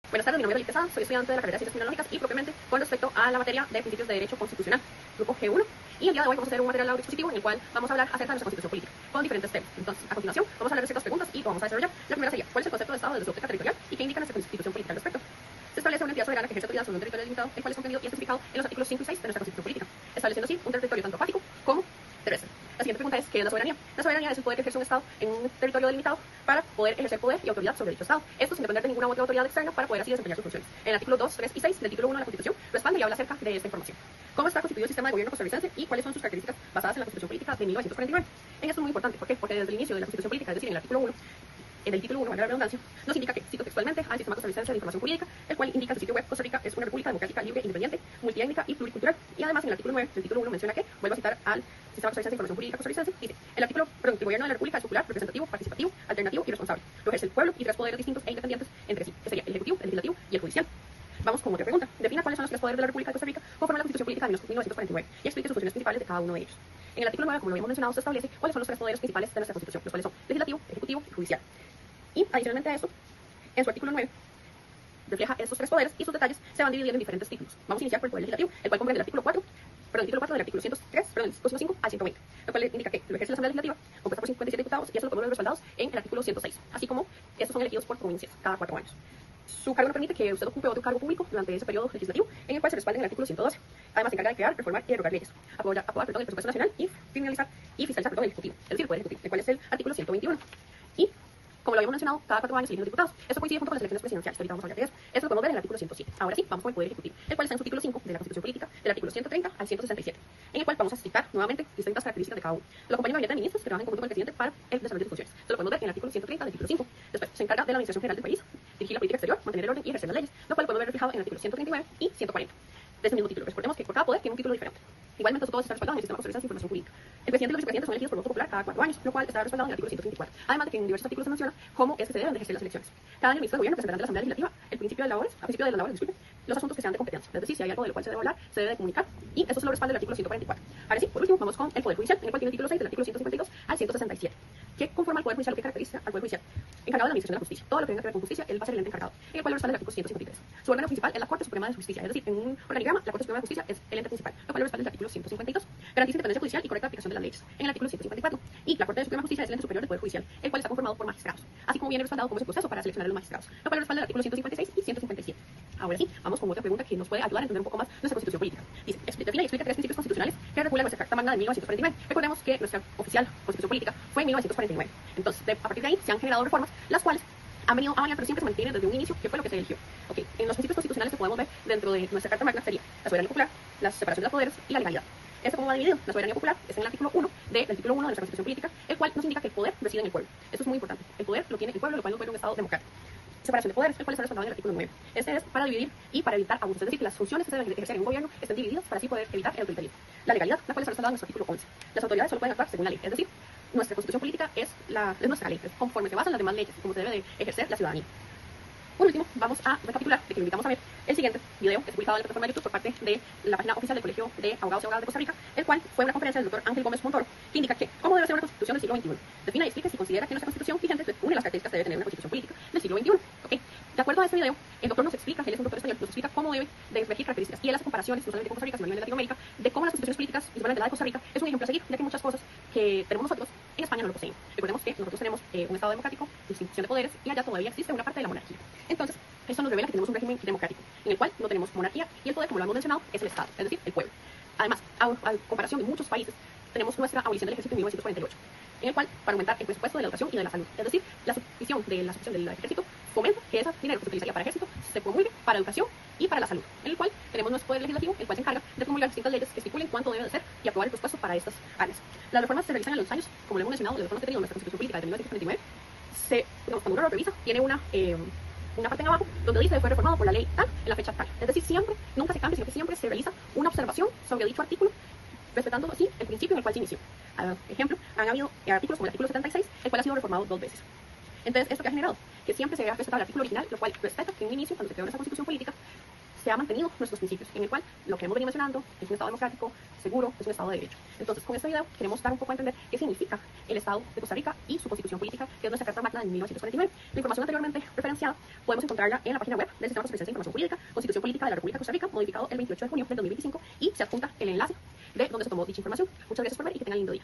Buenas tardes, mi nombre es Lili Quesada, soy estudiante de la carrera de Ciencias Criminológicas y propiamente con respecto a la materia de principios de derecho constitucional, grupo G1. Y el día de hoy vamos a hacer un material expositivo en el cual vamos a hablar acerca de nuestra constitución política, con diferentes temas. Entonces, a continuación, vamos a hablar de ciertas preguntas y lo vamos a desarrollar. La primera sería, ¿cuál es el concepto de Estado desde su óptica territorial y qué indica nuestra constitución política al respecto? Se establece una entidad soberana que ejerce autoridad sobre un territorio delimitado, el cual es contenido y especificado en los artículos 5 y 6 de nuestra constitución política, estableciendo así un territorio tanto acuático como terrestre. La siguiente pregunta es, ¿qué es la soberanía? La soberanía es el poder que ejerce un Estado en un territorio delimitado para poder ejercer poder y autoridad sobre dicho Estado. Esto sin depender de ninguna otra autoridad externa para poder así desempeñar sus funciones. En el artículo 2, 3 y 6 del título 1 de la Constitución respalda y habla acerca de esta información. ¿Cómo está constituido el sistema de gobierno costarricense y cuáles son sus características basadas en la Constitución Política de 1949? En esto es muy importante. ¿Por qué? Porque desde el inicio de la Constitución Política, es decir, en el artículo 1, en el título 1, valga la redundancia, nos indica que, cito textualmente, al sistema costarricense de información jurídica, el cual indica en su sitio web, Costa Rica es una república democrática, libre, independiente, multiétnica y pluricultural. Y además, en el artículo 9 del título 1 menciona que, vuelvo a citar al sistema costarricense de información jurídica costarricense, dice, el gobierno de la república es popular, representativo, participativo, alternativo y responsable. Lo ejerce el pueblo y tres poderes distintos e independientes entre sí, que sería el ejecutivo, el legislativo y el judicial. Vamos con otra pregunta. Defina cuáles son los tres poderes de la República de Costa Rica conforme a la Constitución Política de 1949 y explique sus funciones principales de cada uno de ellos. En el artículo 9, como lo habíamos mencionado, se establece cuáles son los tres poderes principales de nuestra Constitución, los cuales son legislativo, ejecutivo y judicial. Y adicionalmente a esto, en su artículo 9, refleja estos tres poderes y sus detalles se van dividiendo en diferentes títulos. Vamos a iniciar por el poder legislativo, el cual comprende el título 4 del artículo 103, del dispositivo 5 al 120, lo cual indica que lo ejerce la Asamblea Legislativa, compuesta por 57 diputados, y eso lo podemos ver respaldados en el artículo 106, así como estos son elegidos por provincias cada 4 años. Su cargo no permite que usted ocupe otro cargo público durante ese periodo legislativo, en el cual se respalda en el artículo 112. Además, se encarga de crear, reformar y derogar leyes, aprobar el presupuesto nacional y finalizar y fiscalizar el Ejecutivo, es decir, el Poder Ejecutivo, el cual es el artículo 121. Y como lo habíamos mencionado, cada 4 años eligen los diputados. Esto coincide junto con las elecciones presidenciales, que ahorita vamos a hablar de eso. Esto lo podemos ver en el artículo 107. Ahora sí, vamos con el Poder Ejecutivo, el cual está en su título 5 de la Constitución Política, del artículo 130 al 167, en el cual vamos a explicar nuevamente distintas características de cada uno. Lo acompaña un gabinete de ministros que trabajan en conjunto con el presidente para el desarrollo de sus funciones. Esto lo podemos ver en el artículo 130 del título 5. Después, se encarga de la administración general del país, dirigir la política exterior, mantener el orden y ejercer las leyes, lo cual podemos ver reflejado en el artículo 139 y 140. De ese mismo título. Recordemos que por cada poder tiene un título diferente. Igualmente, todo está respaldado en el sistema costarricense de información jurídica. El presidente y los vicepresidentes son elegidos por voto popular cada 4 años, lo cual está respaldado en el artículo 134. Además de que en diversos artículos se menciona cómo es que se deben de ejercer las elecciones. Cada año el ministro de gobierno presentará ante la Asamblea Legislativa el principio de las labores, los asuntos que sean de competencia. Es decir, si hay algo de lo cual se debe hablar, se debe de comunicar. Y eso se lo respalda el artículo 144. Ahora sí, por último, vamos con el Poder Judicial, en el cual tiene el título 6 del artículo 152 al 167. ¿Qué conforma al Poder Judicial o qué caracteriza al Poder Judicial? Encargado de la administración de la justicia. Todo lo que tenga que ver con justicia, él va a ser el ente encargado, en el cual lo respalda el artículo 153. Su órgano principal es la Corte Suprema de Justicia, es decir, en un organigrama, la Corte Suprema de Justicia es el ente principal, lo cual lo respalda el artículo 152. Garantiza independencia judicial y correcta aplicación de las leyes, en el artículo 154. Y la Corte Suprema de Justicia es el ente superior del Poder Judicial, el cual está conformado por magistrados, así como viene respaldado como es el proceso para seleccionar a los magistrados, lo cual lo respalda el artículo 156 y 157. Ahora sí, vamos con otra pregunta que nos puede ayudar a entender un poco más nuestra constitución política. Dice, define y explica 3 principios constitucionales que regulan nuestra Carta Magna de 1949. Recordemos que nuestra oficial constitución política fue en 1949. Entonces, a partir de ahí se han generado reformas, las cuales han venido a variar, pero siempre se mantienen desde un inicio, que fue lo que se eligió. Ok, en los principios constitucionales que podemos ver dentro de nuestra Carta Magna sería la soberanía popular, la separación de los poderes y la legalidad. ¿Esto cómo va dividido? La soberanía popular es en el artículo 1 del título 1 de nuestra constitución política, el cual nos indica que el poder reside en el pueblo. Esto es muy importante. El poder lo tiene el pueblo, lo cual nos vuelve un Estado democrático. Separación de poderes, el cual está respaldado en el artículo 9. Este es para dividir y para evitar abusos, es decir, que las funciones que se deben ejercer en un gobierno estén divididas para así poder evitar el autoritarismo. La legalidad, la cual está respaldada en nuestro artículo 11. Las autoridades solo pueden actuar según la ley, es decir, nuestra constitución política es nuestra ley, es conforme se basan las demás leyes, como se debe de ejercer la ciudadanía. Por último, vamos a recapitular de que lo invitamos a ver el siguiente video que es publicado en la plataforma de YouTube por parte de la página oficial del Colegio de Abogados y Abogadas de Costa Rica, el cual fue una conferencia del doctor Ángel Gómez Montoro, que indica que cómo debe ser una constitución del siglo XXI. Defina y explica si considera que nuestra constitución vigente une las características que debe tener una constitución política del siglo XXI. ¿Okay? De acuerdo a este video, el doctor nos explica, él es un doctor español, nos explica cómo debe de regir características y él hace comparaciones, no solamente con Costa Rica, sino a nivel de Latinoamérica, de cómo las constituciones políticas, principalmente la de Costa Rica, es un ejemplo a seguir, ya que muchas cosas que tenemos nosotros en España no lo poseen. Recordemos que nosotros tenemos un Estado democrático, distribución de poderes, y allá todavía existe una parte de la monarquía. Entonces, eso nos revela que tenemos un régimen democrático, en el cual no tenemos monarquía, y el poder, como lo hemos mencionado, es el Estado, es decir, el pueblo. Además, a comparación de muchos países, tenemos nuestra abolición del ejército en 1948, en el cual, para aumentar el presupuesto de la educación y de la salud, es decir, la substitución del ejército fomenta que ese dinero que se utilizaría para ejército se promulgue para educación y para la salud, en el cual tenemos nuestro poder legislativo, el cual se encarga de promulgar distintas leyes que estipulen cuánto debe de ser y aprobar el presupuesto para estas áreas. Las reformas se realizan a los años, como lo hemos mencionado, las reformas que ha tenido nuestra constitución política de 1949, cuando uno lo revisa, tiene una parte en abajo donde dice que fue reformado por la ley tal en la fecha tal. Es decir, siempre, nunca se cambia, sino que siempre se realiza una observación sobre dicho artículo, respetando así el principio en el cual se inició. Por ejemplo, han habido artículos como el artículo 76, el cual ha sido reformado 2 veces. Entonces, ¿esto qué ha generado? Que siempre se ha respetado el artículo original, lo cual respeta que en un inicio, cuando se creó nuestra constitución política, se ha mantenido nuestros principios, en el cual lo que hemos venido mencionando es un Estado democrático, seguro, es un Estado de derecho. Entonces, con este video queremos dar un poco a entender qué significa el Estado de Costa Rica y su constitución política, que es nuestra Carta Magna de 1949. La información anteriormente referenciada podemos encontrarla en la página web del Sistema Costarricense de Información Jurídica, Constitución Política de la República de Costa Rica, modificado el 28 de junio del 2025, y se adjunta el enlace de donde se tomó dicha información. Muchas gracias por ver y que tengan lindo día.